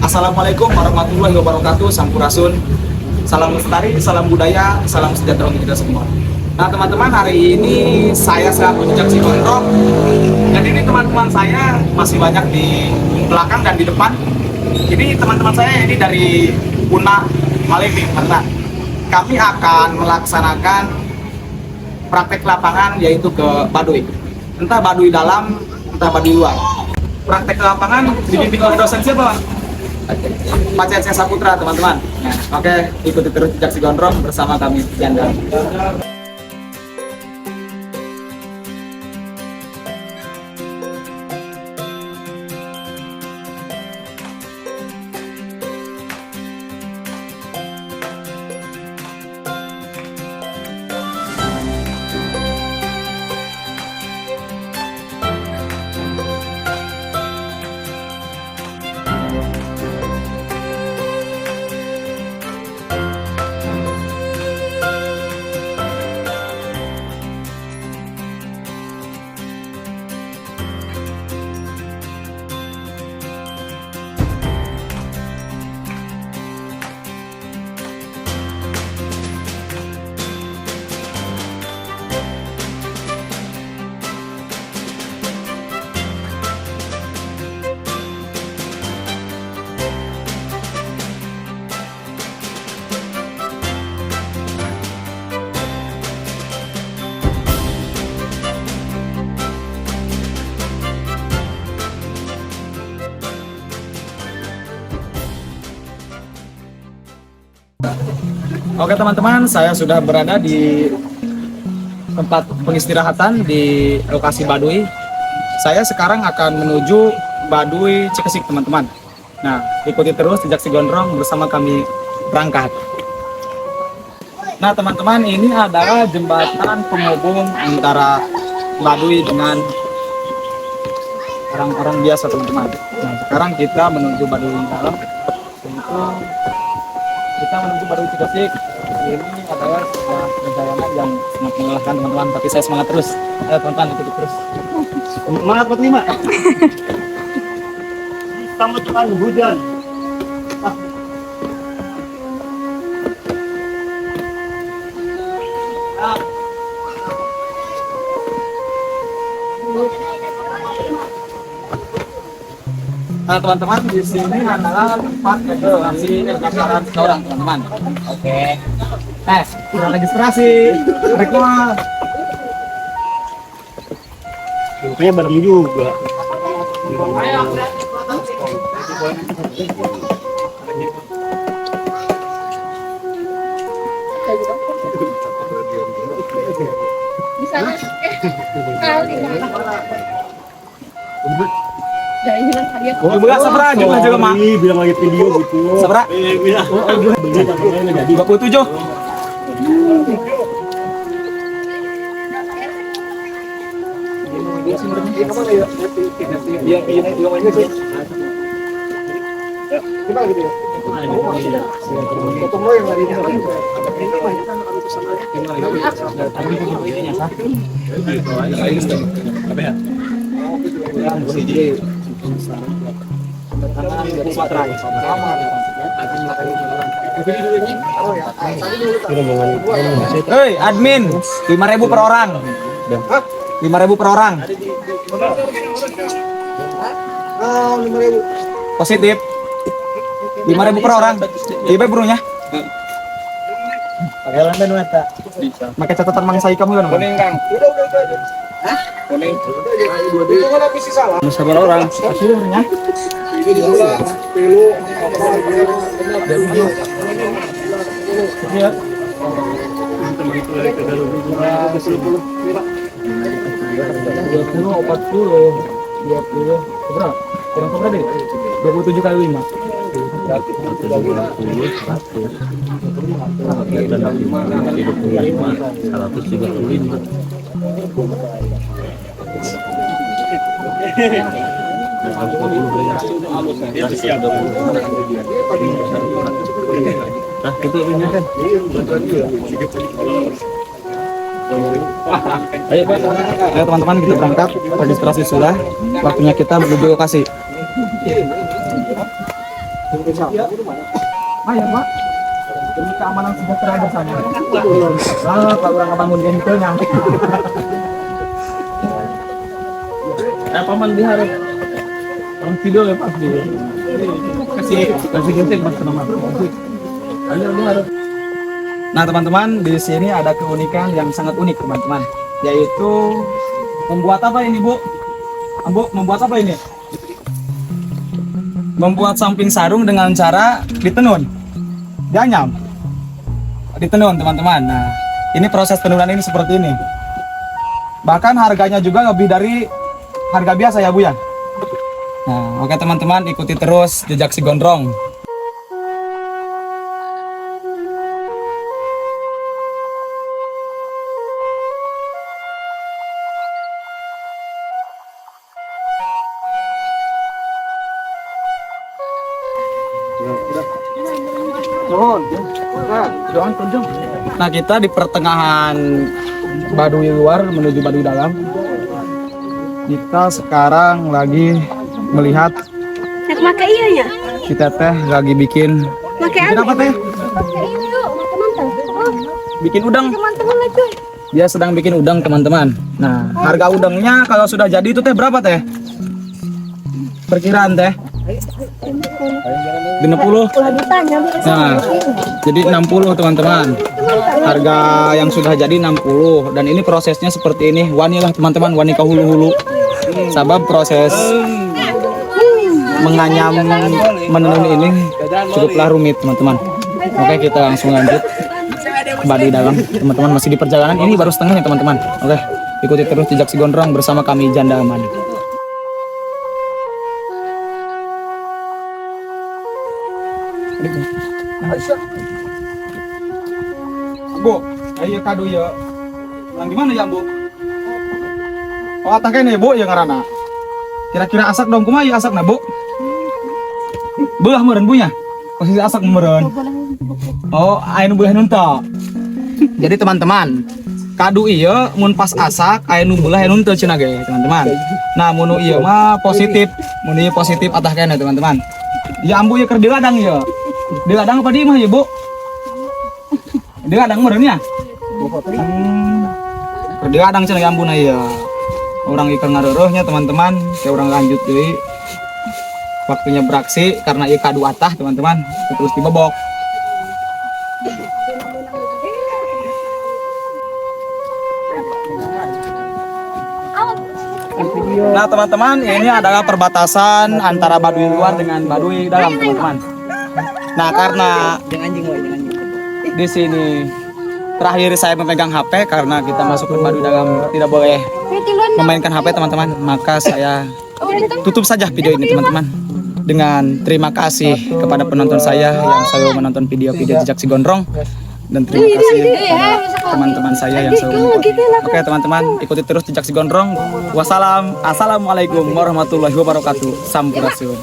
Assalamualaikum warahmatullahi wabarakatuh. Sampurasun. Salam lestari, salam budaya, salam sejahtera untuk kita semua. Nah teman-teman, hari ini saya sedang menjejak si gondrong. Dan ini teman-teman saya masih banyak di belakang dan di depan. Ini teman-teman saya ini dari Puna Malini, Banten. Kami akan melaksanakan praktek lapangan yaitu ke Baduy. Entah Baduy dalam, entah Baduy luar. Praktek lapangan dibimbing oleh dosen siapa, Bang? Pak Cece Saputra, teman-teman. Nah, oke, ikuti terus jejak si gondrong bersama kami, Janda. Oke teman-teman, saya sudah berada di tempat pengistirahatan di lokasi Baduy. Saya sekarang akan menuju Baduy Cikesik, teman-teman. Nah, ikuti terus jejak si gondrong bersama kami berangkat. Nah teman-teman, ini adalah jembatan penghubung antara Baduy dengan orang-orang biasa, teman-teman. Nah, sekarang kita menuju Baduy dalam. Kita menuju Baduy Cikesik. Ini adalah sebuah perjalanan yang sangat melelahkan, teman-teman, tapi saya semangat terus. Ayo teman-teman, ikuti terus. Semangat 45. Sama Tuhan hujan. Nah teman-teman, di sini adalah tempat registrasi pendaftaran seseorang, teman-teman. Oke. Sudah registrasi. Rekor. Rupanya bareng juga. Di sana kali. Juga sabra juga mak. Bilang lagi video gitu. Sabra. Bilang. 27. Hei, admin, 5.000 per orang. 5.000 per orang. Positif. 5.000 per orang. Ibu burunya. Pakai lantai mata. Pakai catatan mangsa kamu kan? Kuning Kang. Udah. Hah? Kuning. Itu kan habis salah. Berapa orang? Hasilnya? Iya. 20, 40, 20, berapa? Kurang berapa deh? 27 kali 5. 135. Nah, itu ini kan. Ayo teman-teman, kita berangkat. Registrasi sudah. Waktunya kita menuju lokasi. Ayo Pak, demi keamanan sejahtera bersama. Pak orang bangun genteng nyampe. Paman diharap. Orang video ya Pak video. Kasih genteng Mas nama. Ayo diharap. Nah teman-teman, di sini ada keunikan yang sangat unik teman-teman, yaitu membuat apa ini Bu? Bu, membuat apa ini? Membuat samping sarung dengan cara ditenun, dianyam, ditenun teman-teman. Nah, ini proses tenunan ini seperti ini. Bahkan harganya juga lebih dari harga biasa ya Bu ya. Nah, oke teman-teman, ikuti terus jejak si Gondrong. Nah kita di pertengahan Baduy luar menuju Baduy dalam. Kita sekarang lagi melihat Nak makan iya ya? kita teh lagi bikin apa teh? Bikin udang. Teman-teman lagi. Dia sedang bikin udang teman-teman. Nah harga udangnya kalau sudah jadi itu teh berapa teh? Perkiraan teh? 60. Nah, jadi 60 teman-teman. Harga yang sudah jadi 60 dan ini prosesnya seperti ini. Wani lah teman-teman, wani ke hulu-hulu. Sabab proses menganyam menenun ini cukuplah rumit teman-teman. Oke, kita langsung lanjut ke Baduy dalam. Teman-teman masih di perjalanan ini baru setengahnya teman-teman. Oke, ikuti terus jejak si Gondrong bersama kami Janda Aman. Bu, ayo kado ya. Yang gimana ya Bu? Oh atake nih Bu yang ngarana. Kira-kira asak dong kumaha ya asak na Bu? Belah meureun Bu nya. Posisi asak meureun. Oh, aya nu belah nun teu. Jadi teman-teman, kado ieu mun pas asak aya nu belah aya nu teu cenah ge, teman-teman. Nah, mun ieu mah positif, mun ieu positif atah kene teman-teman. Ya ambu ya keur diladang ya. Diladang apa di mah ya Bu? Diladang meureun ya? Keur diladang cenah ge ambuna ya. Orang ikan ngareureuhnya teman-teman, kayak orang lanjut deui. Waktunya beraksi karena ieu kadu atah teman-teman, terus dibobok. Nah teman-teman, ini adalah perbatasan antara Baduy luar dengan Baduy dalam teman-teman. Nah karena di sini terakhir saya memegang HP karena kita masuk ke Baduy dalam tidak boleh memainkan HP teman-teman, maka saya tutup saja video ini teman-teman. Dengan terima kasih kepada penonton saya yang selalu menonton video-video jejak si Gondrong. Dan terima kasih teman-teman saya yang selalu menonton. Oke teman-teman, ikuti terus jejak si Gondrong. Assalamualaikum warahmatullahi wabarakatuh. Sampurasun.